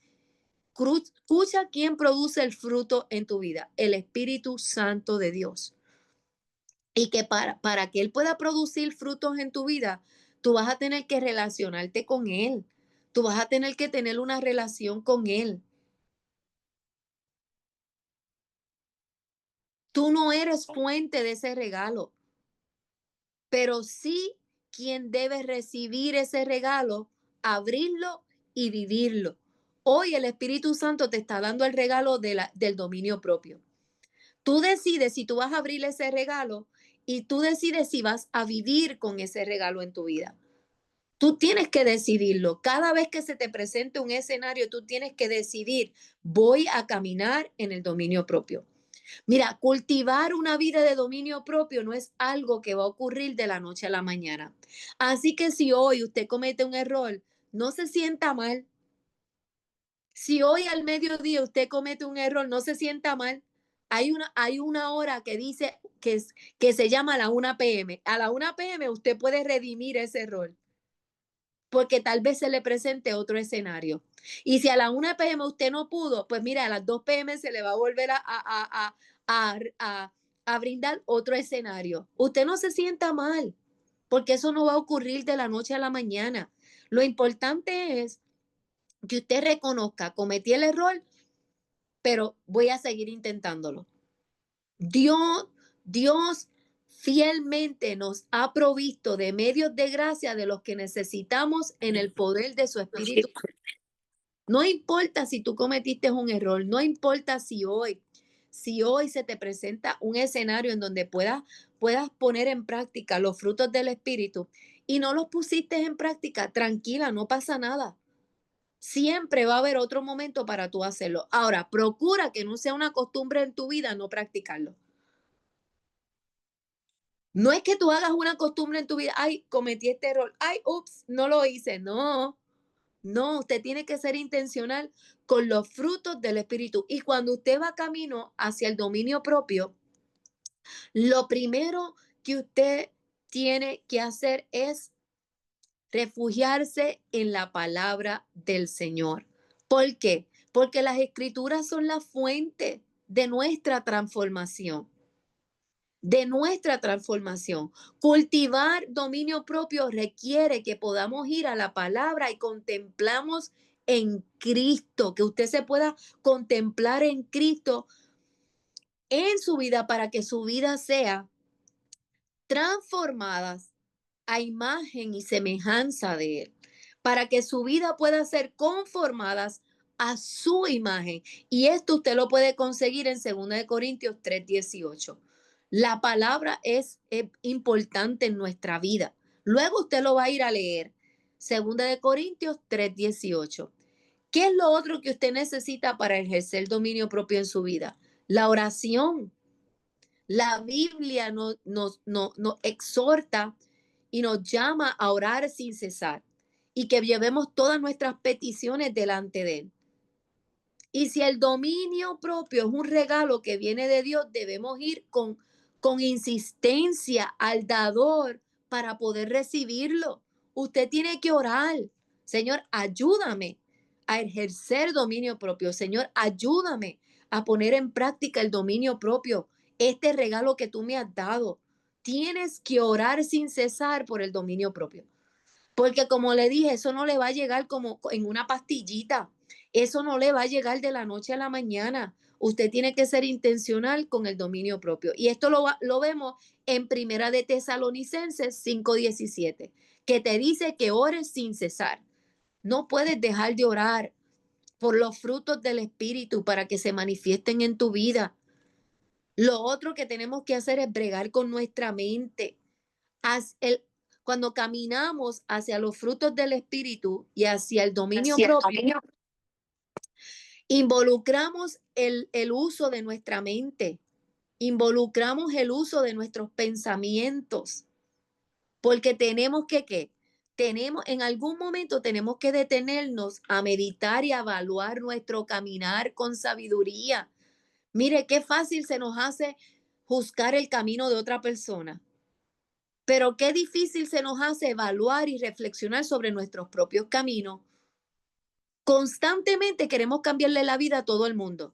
el fruto en tu vida, el Espíritu Santo de Dios. Y que para que Él pueda producir frutos en tu vida, tú vas a tener que relacionarte con Él. Tú vas a tener que tener una relación con Él. Tú no eres fuente de ese regalo, pero sí quien debe recibir ese regalo, abrirlo y vivirlo. Hoy el Espíritu Santo te está dando el regalo del dominio propio. Tú decides si tú vas a abrir ese regalo y tú decides si vas a vivir con ese regalo en tu vida. Tú tienes que decidirlo. Cada vez que se te presente un escenario, tú tienes que decidir, voy a caminar en el dominio propio. Mira, cultivar una vida de dominio propio no es algo que va a ocurrir de la noche a la mañana. Así que si hoy usted comete un error, no se sienta mal. Si hoy al mediodía usted comete un error, no se sienta mal. Hay una hora que dice que se llama la 1 p.m. A la 1 p.m. usted puede redimir ese error porque tal vez se le presente otro escenario. Y si a la 1 p.m. usted no pudo, pues mira, a las 2 p.m. se le va a volver a brindar otro escenario. Usted no se sienta mal, porque eso no va a ocurrir de la noche a la mañana. Lo importante es que usted reconozca, cometí el error, pero voy a seguir intentándolo. Dios, Dios fielmente nos ha provisto de medios de gracia de los que necesitamos en el poder de su Espíritu. No importa si tú cometiste un error, no importa si hoy se te presenta un escenario en donde puedas poner en práctica los frutos del Espíritu y no los pusiste en práctica, tranquila, no pasa nada. Siempre va a haber otro momento para tú hacerlo. Ahora, procura que no sea una costumbre en tu vida no practicarlo. No es que tú hagas una costumbre en tu vida, ay, cometí este error, ay, ups, no lo hice. No, no, usted tiene que ser intencional con los frutos del Espíritu. Y cuando usted va camino hacia el dominio propio, lo primero que usted tiene que hacer es refugiarse en la palabra del Señor. ¿Por qué? Porque las escrituras son la fuente de nuestra transformación. Cultivar dominio propio requiere que podamos ir a la palabra y contemplamos en Cristo, que usted se pueda contemplar en Cristo en su vida para que su vida sea transformada a imagen y semejanza de Él, para que su vida pueda ser conformada a su imagen. Y esto usted lo puede conseguir en 2 Corintios 3:18. La palabra es importante en nuestra vida. Luego usted lo va a ir a leer. 2 Corintios 3:18. ¿Qué es lo otro que usted necesita para ejercer dominio propio en su vida? La oración. La Biblia nos exhorta y nos llama a orar sin cesar y que llevemos todas nuestras peticiones delante de Él. Y si el dominio propio es un regalo que viene de Dios, debemos ir con insistencia al dador para poder recibirlo. Usted tiene que orar. Señor, ayúdame a ejercer dominio propio. Señor, ayúdame a poner en práctica el dominio propio, este regalo que tú me has dado. Tienes que orar sin cesar por el dominio propio. Porque como le dije, eso no le va a llegar como en una pastillita. Eso no le va a llegar de la noche a la mañana. Usted tiene que ser intencional con el dominio propio. Y esto lo vemos en Primera de Tesalonicenses 5:17, que te dice que ores sin cesar. No puedes dejar de orar por los frutos del Espíritu para que se manifiesten en tu vida. Lo otro que tenemos que hacer es bregar con nuestra mente. Haz el, Cuando caminamos hacia los frutos del Espíritu y hacia el dominio propio, involucramos el uso de nuestra mente, involucramos el uso de nuestros pensamientos, porque tenemos que, ¿qué? En algún momento tenemos que detenernos a meditar y a evaluar nuestro caminar con sabiduría. Mire, qué fácil se nos hace juzgar el camino de otra persona. Pero qué difícil se nos hace evaluar y reflexionar sobre nuestros propios caminos. Constantemente queremos cambiarle la vida a todo el mundo.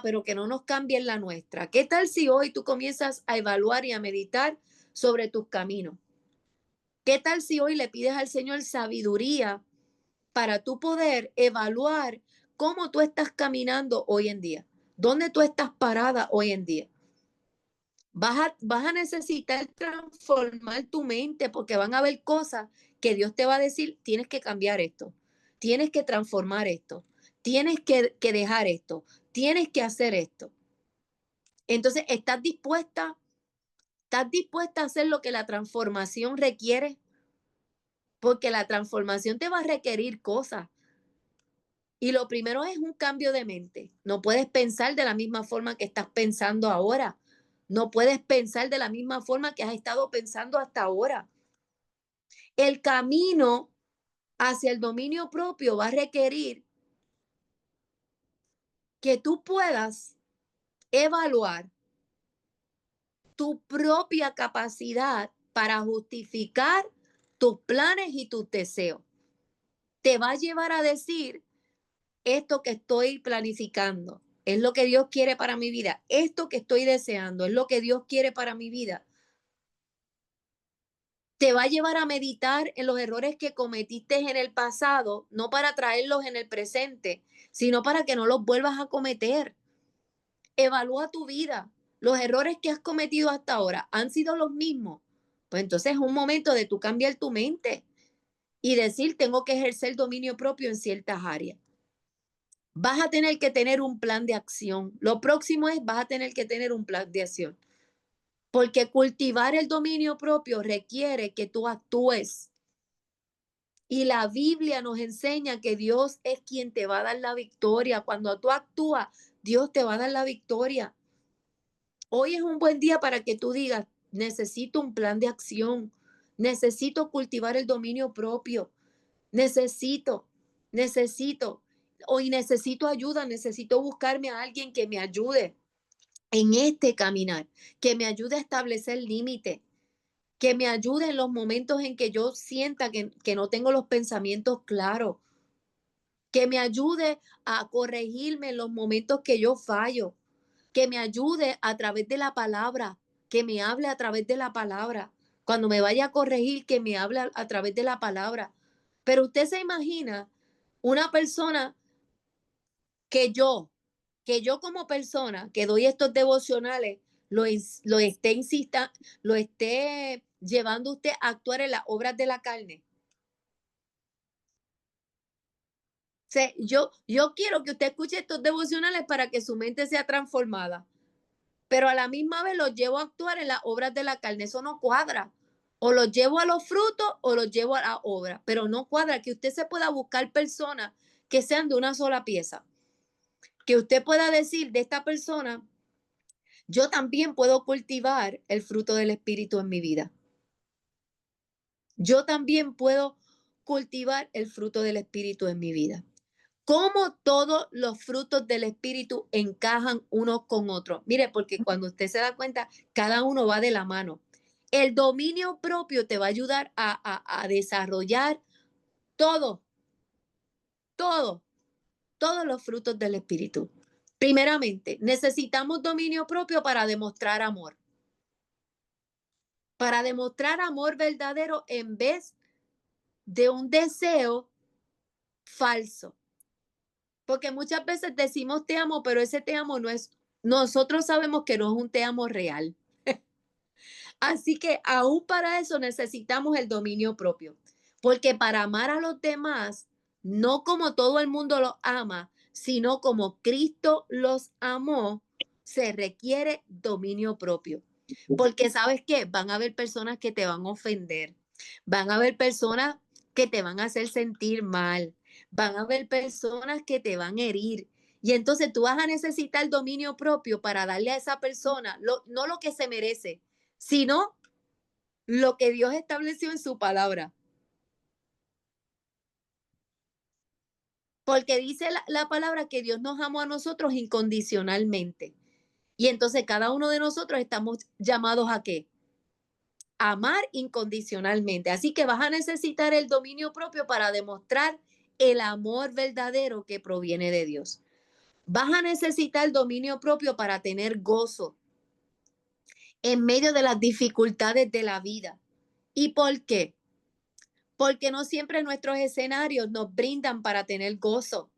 Pero que no nos cambien la nuestra. ¿Qué tal si hoy tú comienzas a evaluar y a meditar sobre tus caminos? ¿Qué tal si hoy le pides al Señor sabiduría para tú poder evaluar cómo tú estás caminando hoy en día? ¿Dónde tú estás parada hoy en día? Vas a necesitar transformar tu mente porque van a haber cosas que Dios te va a decir, tienes que cambiar esto. tienes que transformar esto, tienes que dejar esto, tienes que hacer esto. Entonces, ¿estás dispuesta a hacer lo que la transformación requiere? Porque la transformación te va a requerir cosas. Y lo primero es un cambio de mente. No puedes pensar de la misma forma que estás pensando ahora. No puedes pensar de la misma forma que has estado pensando hasta ahora. El camino hacia el dominio propio va a requerir que tú puedas evaluar tu propia capacidad para justificar tus planes y tus deseos. Te va a llevar a decir, esto que estoy planificando es lo que Dios quiere para mi vida. Esto que estoy deseando es lo que Dios quiere para mi vida. Te va a llevar a meditar en los errores que cometiste en el pasado, no para traerlos en el presente, sino para que no los vuelvas a cometer. Evalúa tu vida. Los errores que has cometido hasta ahora han sido los mismos. Pues entonces es un momento de tú cambiar tu mente y decir, tengo que ejercer dominio propio en ciertas áreas. Vas a tener que tener un plan de acción. Lo próximo es, vas a tener que tener un plan de acción. Porque cultivar el dominio propio requiere que tú actúes. Y la Biblia nos enseña que Dios es quien te va a dar la victoria. Cuando tú actúas, Dios te va a dar la victoria. Hoy es un buen día para que tú digas, necesito un plan de acción. Necesito cultivar el dominio propio. Necesito, necesito. Hoy necesito ayuda, necesito buscarme a alguien que me ayude en este caminar, que me ayude a establecer límites, que me ayude en los momentos en que yo sienta que no tengo los pensamientos claros, que me ayude a corregirme en los momentos que yo fallo, que me ayude a través de la palabra, que me hable a través de la palabra. Cuando me vaya a corregir, que me hable a través de la palabra. Pero usted se imagina una persona que yo, que yo como persona que doy estos devocionales, lo esté llevando usted a actuar en las obras de la carne. O sea, yo quiero que usted escuche estos devocionales para que su mente sea transformada, pero a la misma vez los llevo a actuar en las obras de la carne. Eso no cuadra. O los llevo a los frutos o los llevo a la obra, pero no cuadra que usted se pueda buscar personas que sean de una sola pieza. Que usted pueda decir de esta persona, yo también puedo cultivar el fruto del Espíritu en mi vida. Yo también puedo cultivar el fruto del Espíritu en mi vida. ¿Cómo todos los frutos del Espíritu encajan unos con otros? Mire, porque cuando usted se da cuenta, cada uno va de la mano. El dominio propio te va a ayudar a desarrollar todo, todo, todos los frutos del Espíritu. Primeramente, necesitamos dominio propio para demostrar amor verdadero en vez de un deseo falso. Porque muchas veces decimos te amo, pero ese te amo no es, nosotros sabemos que no es un te amo real. Así que aún para eso necesitamos el dominio propio. Porque para amar a los demás, no como todo el mundo los ama, sino como Cristo los amó, se requiere dominio propio. Porque sabes qué, van a haber personas que te van a ofender, van a haber personas que te van a hacer sentir mal, van a haber personas que te van a herir. Y entonces tú vas a necesitar dominio propio para darle a esa persona no lo que se merece, sino lo que Dios estableció en su palabra. Porque dice la palabra que Dios nos amó a nosotros incondicionalmente. Y entonces cada uno de nosotros estamos llamados a qué? Amar incondicionalmente. Así que vas a necesitar el dominio propio para demostrar el amor verdadero que proviene de Dios. Vas a necesitar dominio propio para tener gozo en medio de las dificultades de la vida. ¿Y por qué? Porque no siempre nuestros escenarios nos brindan para tener gozo.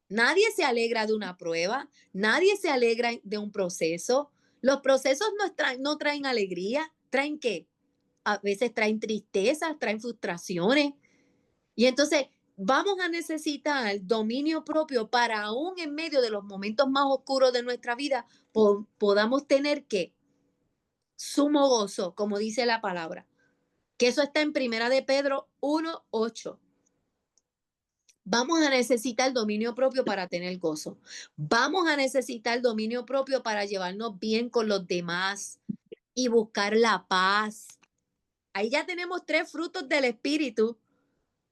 Nadie se alegra de una prueba, nadie se alegra de un proceso. Los procesos no traen alegría, ¿traen qué? A veces traen tristezas, traen frustraciones. Y entonces vamos a necesitar dominio propio para aún en medio de los momentos más oscuros de nuestra vida podamos tener que sumo gozo, como dice la palabra, que eso está en Primera de Pedro 1:8. Vamos a necesitar dominio propio para tener gozo. Vamos a necesitar dominio propio para llevarnos bien con los demás y buscar la paz. Ahí ya tenemos tres frutos del Espíritu.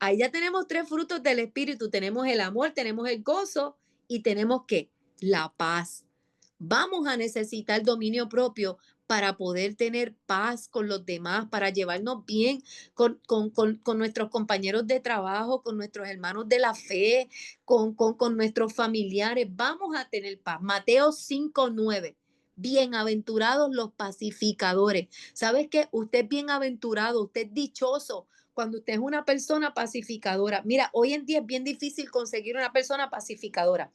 Ahí ya tenemos tres frutos del Espíritu. Tenemos el amor, tenemos el gozo y tenemos ¿qué? La paz. Vamos a necesitar dominio propio para poder tener paz con los demás, para llevarnos bien con nuestros compañeros de trabajo, con nuestros hermanos de la fe, con nuestros familiares. Vamos a tener paz. Mateo 5:9. Bienaventurados los pacificadores. ¿Sabes qué? Usted es bienaventurado, usted es dichoso cuando usted es una persona pacificadora. Mira, hoy en día es bien difícil conseguir una persona pacificadora.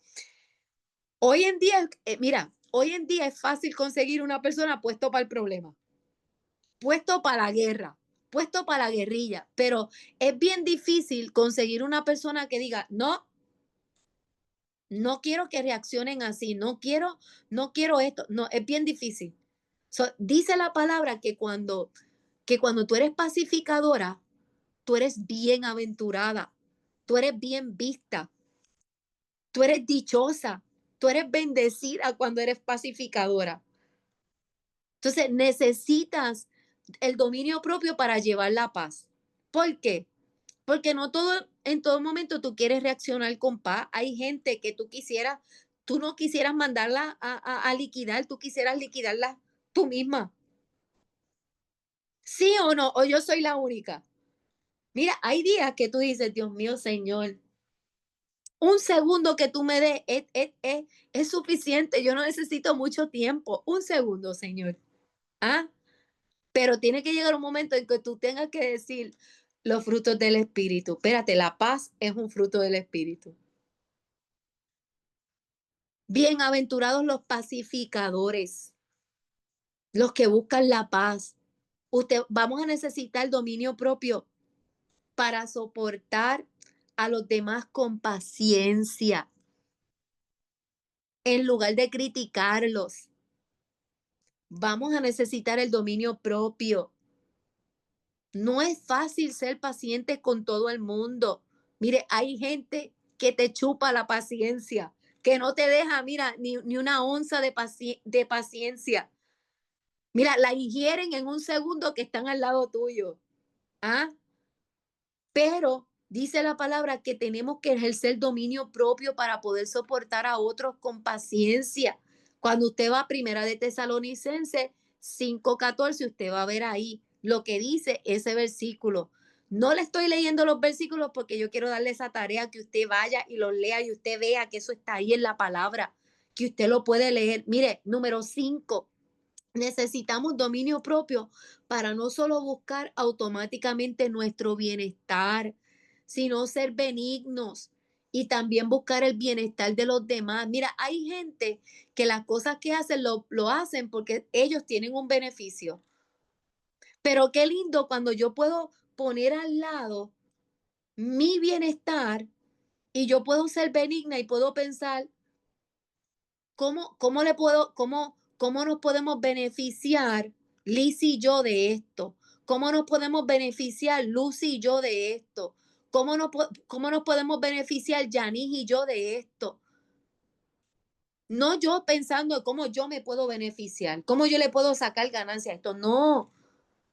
Hoy en día, mira, hoy en día es fácil conseguir una persona puesto para el problema, puesto para la guerra, puesto para la guerrilla, pero es bien difícil conseguir una persona que diga, no, no quiero que reaccionen así, no quiero esto, no, es bien difícil. Dice la palabra que cuando tú eres pacificadora, tú eres bienaventurada, tú eres bien vista, tú eres dichosa, tú eres bendecida cuando eres pacificadora. Entonces necesitas el dominio propio para llevar la paz. ¿Por qué? Porque no todo, en todo momento tú quieres reaccionar con paz. Hay gente que tú no quisieras mandarla a liquidar, tú quisieras liquidarla tú misma. ¿Sí o no? O yo soy la única. Mira, hay días que tú dices, Dios mío, Señor, un segundo que tú me des es suficiente. Yo no necesito mucho tiempo. Un segundo, Señor. ¿Ah? Pero tiene que llegar un momento en que tú tengas que decir los frutos del Espíritu. Espérate, la paz es un fruto del Espíritu. Bienaventurados los pacificadores, los que buscan la paz. Vamos a necesitar dominio propio para soportar a los demás con paciencia, en lugar de criticarlos. Vamos a necesitar el dominio propio. No es fácil ser paciente con todo el mundo. Mire, hay gente que te chupa la paciencia, que no te deja, mira, ni una onza de paciencia. Mira, la ingieren en un segundo que están al lado tuyo. ¿Ah? Pero dice la palabra que tenemos que ejercer dominio propio para poder soportar a otros con paciencia. Cuando usted va a Primera de Tesalonicenses 5:14, usted va a ver ahí lo que dice ese versículo. No le estoy leyendo los versículos porque yo quiero darle esa tarea que usted vaya y los lea y usted vea que eso está ahí en la palabra, que usted lo puede leer. Mire, número 5. Necesitamos dominio propio para no solo buscar automáticamente nuestro bienestar, sino ser benignos y también buscar el bienestar de los demás. Mira, hay gente que las cosas que hacen lo hacen porque ellos tienen un beneficio. Pero qué lindo cuando yo puedo poner al lado mi bienestar y yo puedo ser benigna y puedo pensar, ¿cómo nos podemos beneficiar Lizy y yo de esto? ¿Cómo nos podemos beneficiar Lucy y yo de esto? ¿Cómo nos podemos beneficiar Janice y yo de esto? No yo pensando en cómo yo me puedo beneficiar, cómo yo le puedo sacar ganancia a esto. No,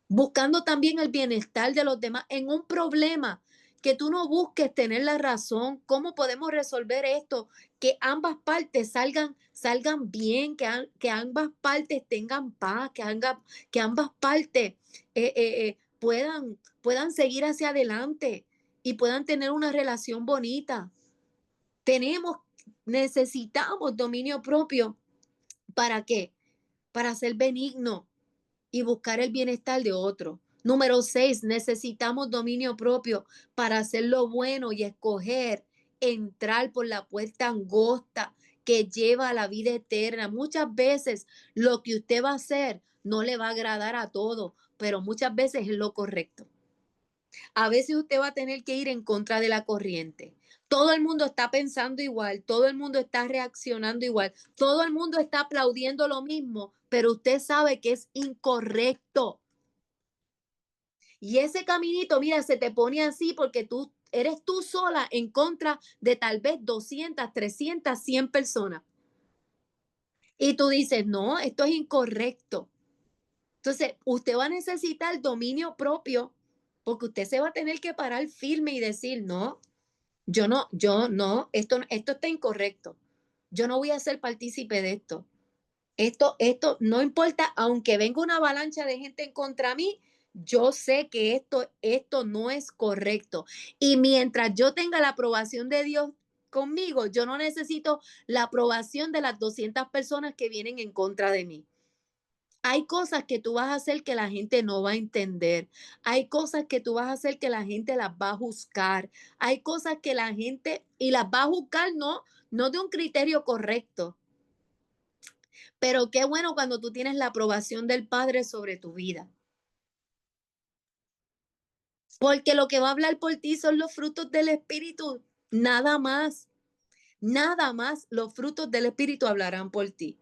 buscando también el bienestar de los demás en un problema, que tú no busques tener la razón, cómo podemos resolver esto, que ambas partes salgan bien, que ambas partes tengan paz, que ambas partes puedan seguir hacia adelante y puedan tener una relación bonita. Tenemos, necesitamos dominio propio. ¿Para qué? Para ser benigno y buscar el bienestar de otro. Número 6, necesitamos dominio propio para hacer lo bueno y escoger entrar por la puerta angosta que lleva a la vida eterna. Muchas veces lo que usted va a hacer no le va a agradar a todos, pero muchas veces es lo correcto. A veces usted va a tener que ir en contra de la corriente. Todo el mundo está pensando igual, todo el mundo está reaccionando igual, todo el mundo está aplaudiendo lo mismo, pero usted sabe que es incorrecto. Y ese caminito, mira, se te pone así porque tú eres tú sola en contra de tal vez 200, 300, 100 personas. Y tú dices, no, esto es incorrecto. Entonces, usted va a necesitar dominio propio porque usted se va a tener que parar firme y decir, no, yo no, esto está incorrecto. Yo no voy a ser partícipe de esto. Esto no importa, aunque venga una avalancha de gente en contra mí, yo sé que esto no es correcto. Y mientras yo tenga la aprobación de Dios conmigo, yo no necesito la aprobación de las 200 personas que vienen en contra de mí. Hay cosas que tú vas a hacer que la gente no va a entender. Hay cosas que tú vas a hacer que la gente las va a juzgar. Hay cosas que la gente y las va a juzgar no de un criterio correcto. Pero qué bueno cuando tú tienes la aprobación del Padre sobre tu vida. Porque lo que va a hablar por ti son los frutos del Espíritu. Nada más. Nada más los frutos del Espíritu hablarán por ti.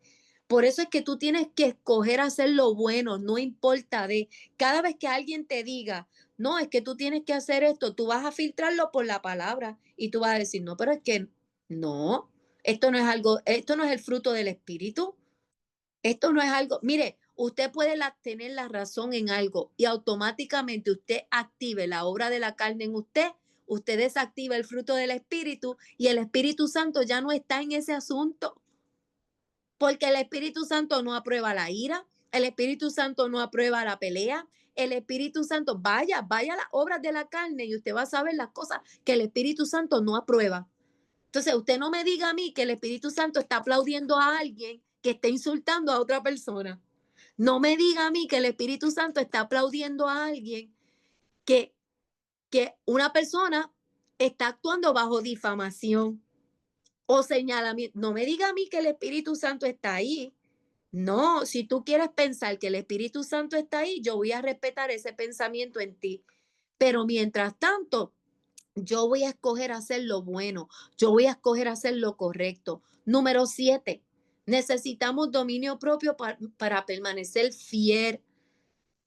Por eso es que tú tienes que escoger hacer lo bueno, no importa de cada vez que alguien te diga, no, es que tú tienes que hacer esto, tú vas a filtrarlo por la palabra y tú vas a decir, no, pero es que no, esto no es algo, esto no es el fruto del Espíritu, esto no es algo, mire, usted puede tener la razón en algo y automáticamente usted active la obra de la carne en usted, usted desactiva el fruto del Espíritu y el Espíritu Santo ya no está en ese asunto, porque el Espíritu Santo no aprueba la ira, el Espíritu Santo no aprueba la pelea, el Espíritu Santo, vaya a las obras de la carne y usted va a saber las cosas que el Espíritu Santo no aprueba. Entonces, usted no me diga a mí que el Espíritu Santo está aplaudiendo a alguien que está insultando a otra persona. No me diga a mí que el Espíritu Santo está aplaudiendo a alguien que, que una persona está actuando bajo difamación o señalamiento. No me diga a mí que el Espíritu Santo está ahí. No, si tú quieres pensar que el Espíritu Santo está ahí, yo voy a respetar ese pensamiento en ti. Pero mientras tanto, yo voy a escoger hacer lo bueno, yo voy a escoger hacer lo correcto. Número 7, necesitamos dominio propio para permanecer fiel.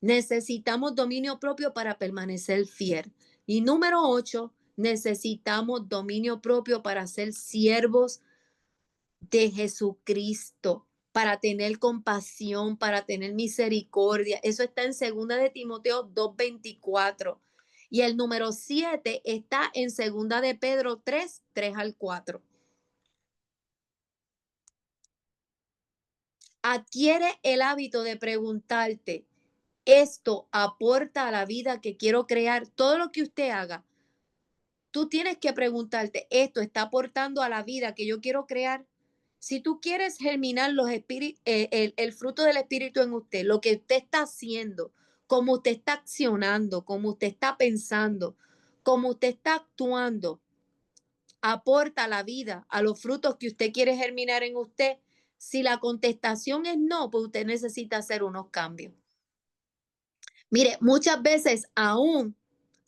Necesitamos dominio propio para permanecer fiel. Y número 8, necesitamos dominio propio para ser siervos de Jesucristo, para tener compasión, para tener misericordia. Eso está en 2 de Timoteo 2:24. Y el número 7 está en 2 de Pedro 3:3 al 4. Adquiere el hábito de preguntarte, ¿esto aporta a la vida que quiero crear? Todo lo que usted haga, tú tienes que preguntarte, ¿esto está aportando a la vida que yo quiero crear? Si tú quieres germinar el fruto del espíritu en usted, lo que usted está haciendo, cómo usted está accionando, cómo usted está pensando, cómo usted está actuando, aporta a la vida, a los frutos que usted quiere germinar en usted. Si la contestación es no, pues usted necesita hacer unos cambios. Mire, muchas veces aún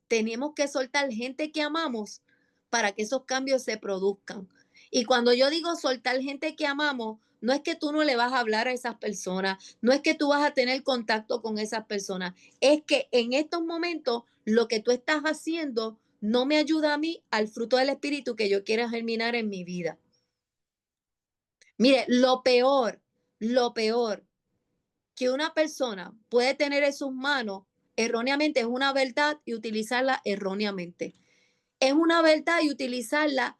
tenemos que soltar gente que amamos para que esos cambios se produzcan. Y cuando yo digo soltar gente que amamos, no es que tú no le vas a hablar a esas personas, no es que tú vas a tener contacto con esas personas, es que en estos momentos lo que tú estás haciendo no me ayuda a mí al fruto del espíritu que yo quiera germinar en mi vida. Mire, lo peor que una persona puede tener en sus manos erróneamente es una verdad y utilizarla erróneamente. Es una verdad y utilizarla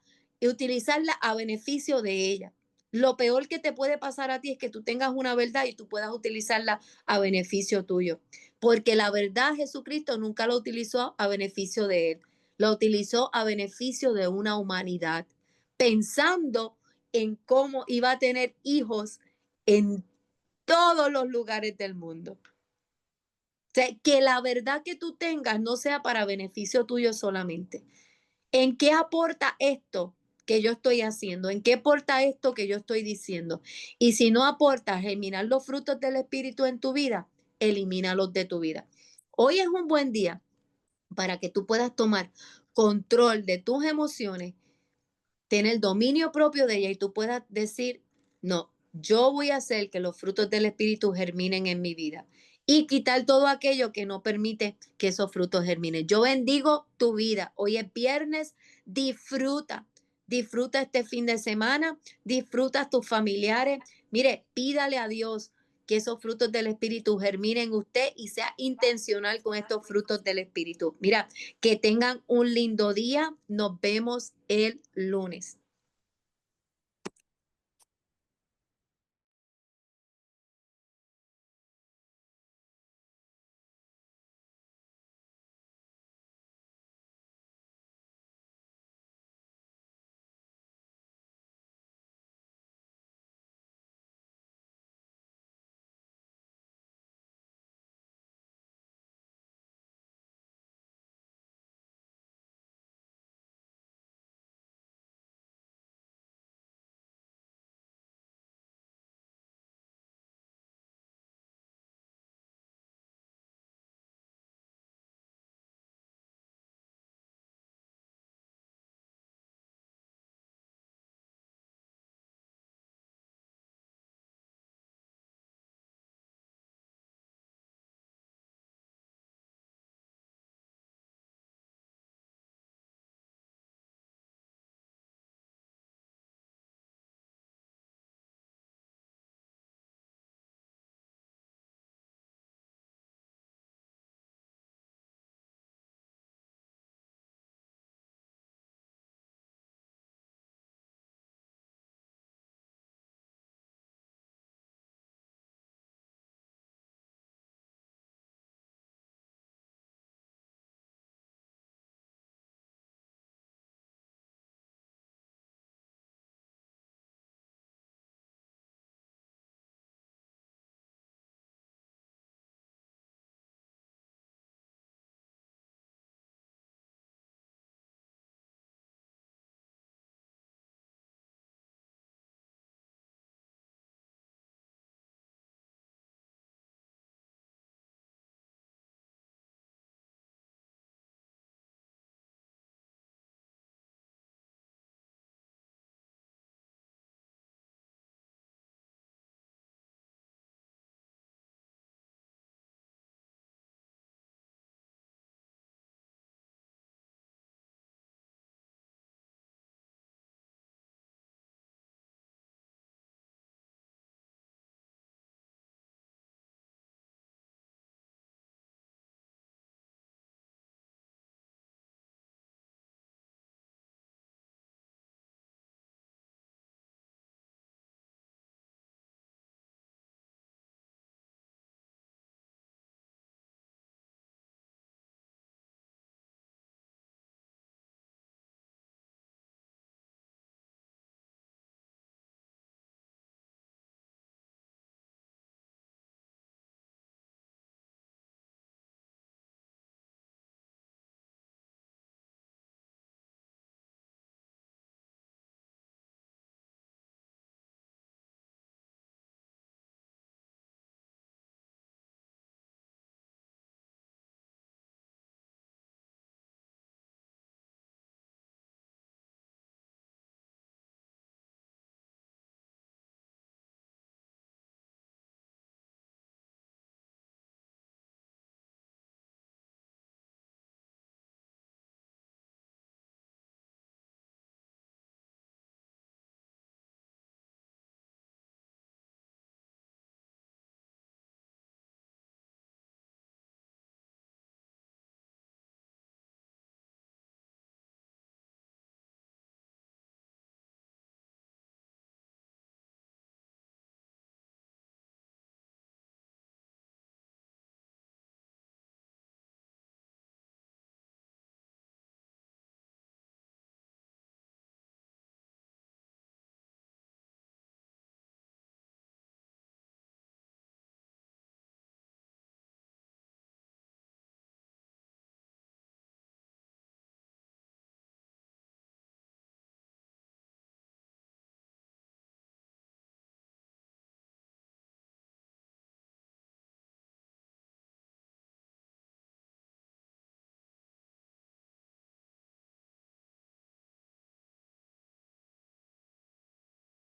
a beneficio de ella. Lo peor que te puede pasar a ti es que tú tengas una verdad y tú puedas utilizarla a beneficio tuyo. Porque la verdad Jesucristo nunca lo utilizó a beneficio de él. Lo utilizó a beneficio de una humanidad, pensando en cómo iba a tener hijos en todos los lugares del mundo. O sea, que la verdad que tú tengas no sea para beneficio tuyo solamente. ¿En qué aporta esto que yo estoy haciendo? ¿En qué aporta esto que yo estoy diciendo? Y si no aporta germinar los frutos del Espíritu en tu vida, elimínalos de tu vida. Hoy es un buen día para que tú puedas tomar control de tus emociones, tener dominio propio de ella y tú puedas decir, no, yo voy a hacer que los frutos del Espíritu germinen en mi vida y quitar todo aquello que no permite que esos frutos germinen. Yo bendigo tu vida. Hoy es viernes, disfruta, disfruta este fin de semana, disfruta a tus familiares. Mire, pídale a Dios que esos frutos del Espíritu germinen en usted y sea intencional con estos frutos del Espíritu. Mira, que tengan un lindo día. Nos vemos el lunes.